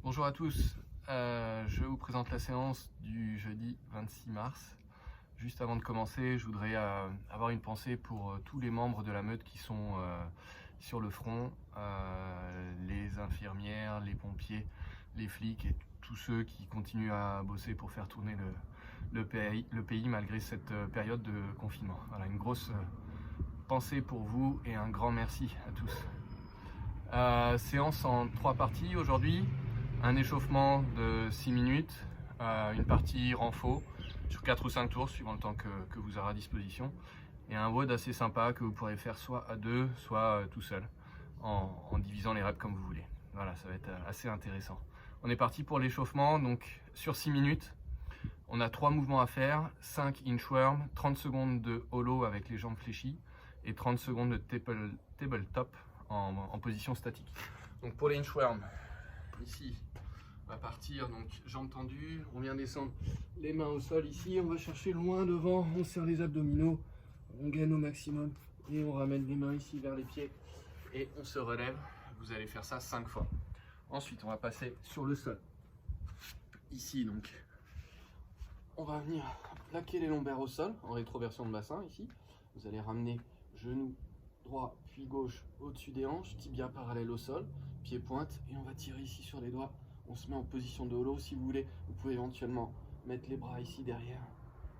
Bonjour à tous, je vous présente la séance du jeudi 26 mars. Juste avant de commencer, je voudrais avoir une pensée pour tous les membres de la meute qui sont sur le front, les infirmières, les pompiers, les flics et tous ceux qui continuent à bosser pour faire tourner le pays malgré cette période de confinement. Voilà, une grosse pensée pour vous et un grand merci à tous. Séance en 3 parties aujourd'hui. Un échauffement de 6 minutes, une partie renfo sur 4 ou 5 tours suivant le temps que vous aurez à disposition, et un WOD assez sympa que vous pourrez faire soit à deux, soit tout seul, en divisant les reps comme vous voulez. Voilà, ça va être assez intéressant. On est parti pour l'échauffement, donc sur 6 minutes, on a 3 mouvements à faire, 5 inchworm, 30 secondes de hollow avec les jambes fléchies, et 30 secondes de tabletop en position statique. Donc pour les inchworm, ici, on va partir, donc jambes tendues, on vient descendre les mains au sol ici, on va chercher loin devant, on serre les abdominaux, on gaine au maximum et on ramène les mains ici vers les pieds et on se relève. Vous allez faire ça 5 fois. Ensuite, on va passer sur le sol. Ici, donc, on va venir plaquer les lombaires au sol en rétroversion de bassin ici. Vous allez ramener genou droit puis gauche au-dessus des hanches, tibia parallèle au sol, pied pointe, et on va tirer ici sur les doigts. On se met en position de hollow. Si vous voulez, vous pouvez éventuellement mettre les bras ici derrière.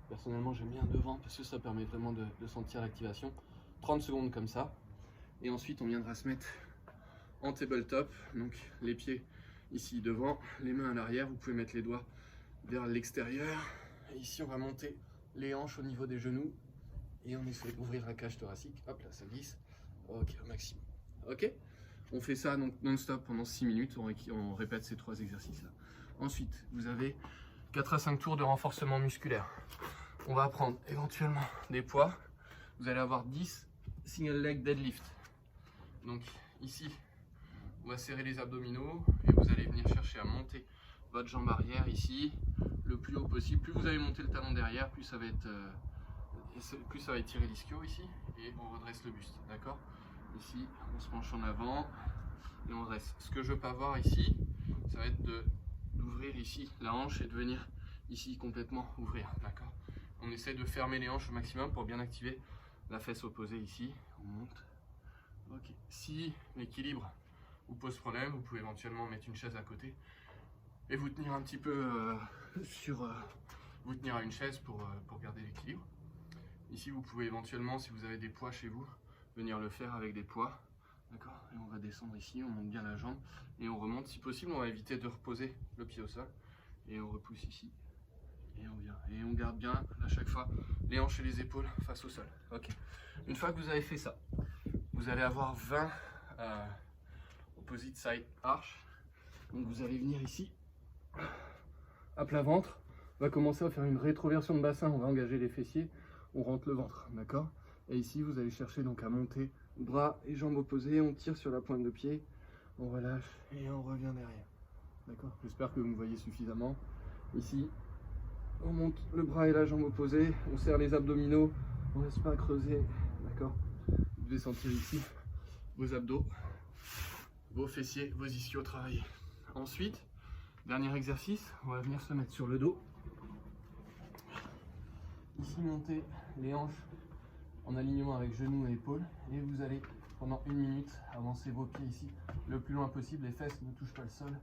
Personnellement, j'aime bien devant parce que ça permet vraiment de sentir l'activation. 30 secondes comme ça. Et ensuite, on viendra se mettre en tabletop. Donc, les pieds ici devant, les mains à l'arrière. Vous pouvez mettre les doigts vers l'extérieur. Et ici, on va monter les hanches au niveau des genoux. Et on essaie d'ouvrir la cage thoracique. Hop là, ça glisse. Ok, au maximum. Ok ? On fait ça donc non-stop pendant 6 minutes, on répète ces 3 exercices-là. Ensuite, vous avez 4 à 5 tours de renforcement musculaire. On va prendre éventuellement des poids. Vous allez avoir 10 single leg deadlift. Donc ici, on va serrer les abdominaux et vous allez venir chercher à monter votre jambe arrière ici, le plus haut possible. Plus vous allez monter le talon derrière, plus ça va étirer l'ischio ici et on redresse le buste, d'accord ? Ici, on se penche en avant et on reste. Ce que je veux pas voir ici, ça va être d'ouvrir ici la hanche et de venir ici complètement ouvrir, d'accord ? On essaie de fermer les hanches au maximum pour bien activer la fesse opposée ici. On monte. Ok. Si l'équilibre vous pose problème, vous pouvez éventuellement mettre une chaise à côté et vous tenir un petit peu vous tenir à une chaise pour garder l'équilibre. Ici, vous pouvez éventuellement, si vous avez des poids chez vous, venir le faire avec des poids, d'accord? Et on va descendre ici, on monte bien la jambe et on remonte. Si possible, on va éviter de reposer le pied au sol et on repousse ici et on vient. Et on garde bien à chaque fois les hanches et les épaules face au sol. Ok. Une fois que vous avez fait ça, vous allez avoir 20 opposite side arch. Donc vous allez venir ici, à plat ventre. On va commencer à faire une rétroversion de bassin. On va engager les fessiers, on rentre le ventre, d'accord? Et ici, vous allez chercher donc à monter bras et jambes opposées. On tire sur la pointe de pied, on relâche et on revient derrière. D'accord? J'espère que vous me voyez suffisamment. Ici, on monte le bras et la jambe opposée. On serre les abdominaux. On ne laisse pas creuser. D'accord? Vous devez sentir ici vos abdos, vos fessiers, vos ischios travailler. Ensuite, dernier exercice, on va venir se mettre sur le dos. Ici, monter les hanches en alignement avec genoux et épaules, et vous allez pendant 1 minute avancer vos pieds ici le plus loin possible, les fesses ne touchent pas le sol,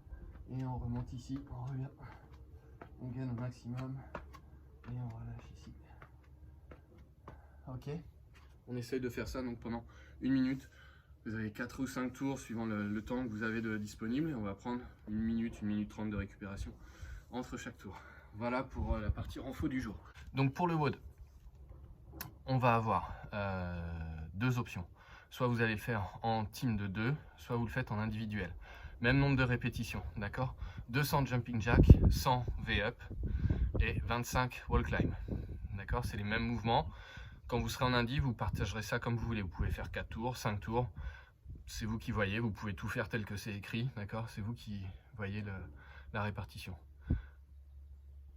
et on remonte ici, on revient, on gagne au maximum et on relâche ici. Ok, on essaye de faire ça donc pendant 1 minute. Vous avez 4 ou 5 tours suivant le temps que vous avez disponible, et on va prendre 1 minute 30 de récupération entre chaque tour. Voilà pour la partie renfo du jour. Donc pour le WOD, on va avoir 2 options. Soit vous allez le faire en team de 2, soit vous le faites en individuel. Même nombre de répétitions, d'accord? 200 jumping jack, 100 V-up et 25 wall climb. D'accord? C'est les mêmes mouvements. Quand vous serez en indi, vous partagerez ça comme vous voulez. Vous pouvez faire 4 tours, 5 tours. C'est vous qui voyez. Vous pouvez tout faire tel que c'est écrit, d'accord? C'est vous qui voyez la répartition.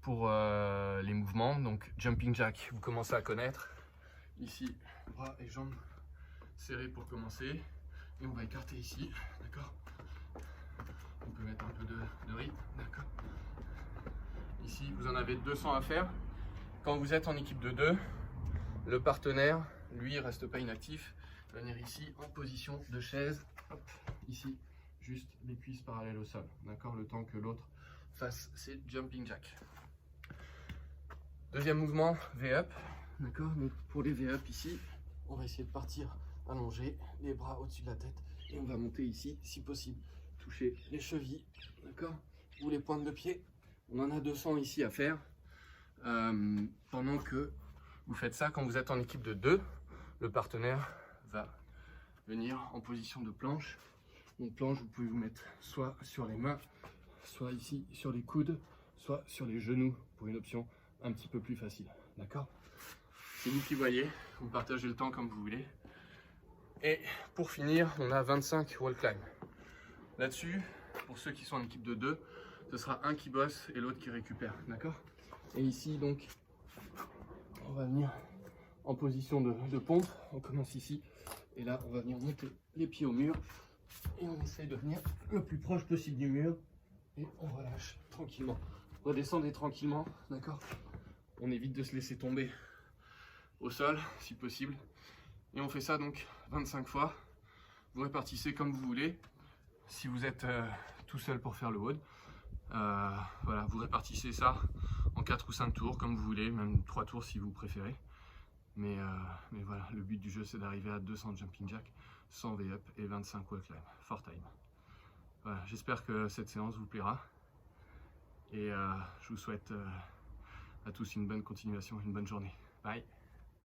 Pour les mouvements, donc jumping jack, vous commencez à connaître. Ici, bras et jambes serrés pour commencer. Et on va écarter ici, d'accord? On peut mettre un peu de rythme. ici, vous en avez 200 à faire. Quand vous êtes en équipe de 2, le partenaire, lui, ne reste pas inactif. Venir ici en position de chaise, hop, ici, juste les cuisses parallèles au sol, d'accord, le temps que l'autre fasse ses jumping jacks. Deuxième mouvement, V-up, d'accord, donc pour les V-up ici, on va essayer de partir allongé, les bras au-dessus de la tête, et on va monter ici, si possible, toucher les chevilles, d'accord, ou les pointes de pied. On en a 200 ici à faire. Pendant que vous faites ça, quand vous êtes en équipe de 2, le partenaire va venir en position de planche. Donc planche, vous pouvez vous mettre soit sur les mains, soit ici sur les coudes, soit sur les genoux pour une option un petit peu plus facile. D'accord? C'est vous qui voyez, vous partagez le temps comme vous voulez. Et pour finir, on a 25 wall climb. Là-dessus, pour ceux qui sont en équipe de 2, ce sera un qui bosse et l'autre qui récupère. D'accord? Et ici, donc, on va venir en position de pompe. On commence ici. Et là, on va venir monter les pieds au mur. Et on essaye de venir le plus proche possible du mur. Et on relâche tranquillement. Redescendez tranquillement. D'accord? On évite de se laisser tomber au sol, si possible. Et on fait ça donc 25 fois. Vous répartissez comme vous voulez. Si vous êtes tout seul pour faire le WOD, voilà, vous répartissez ça en 4 ou 5 tours comme vous voulez, même 3 tours si vous préférez. Mais voilà, le but du jeu c'est d'arriver à 200 jumping jack, 100 V-up et 25 wall climb, 4 time. Voilà, j'espère que cette séance vous plaira. Et je vous souhaite à tous une bonne continuation, une bonne journée. Bye!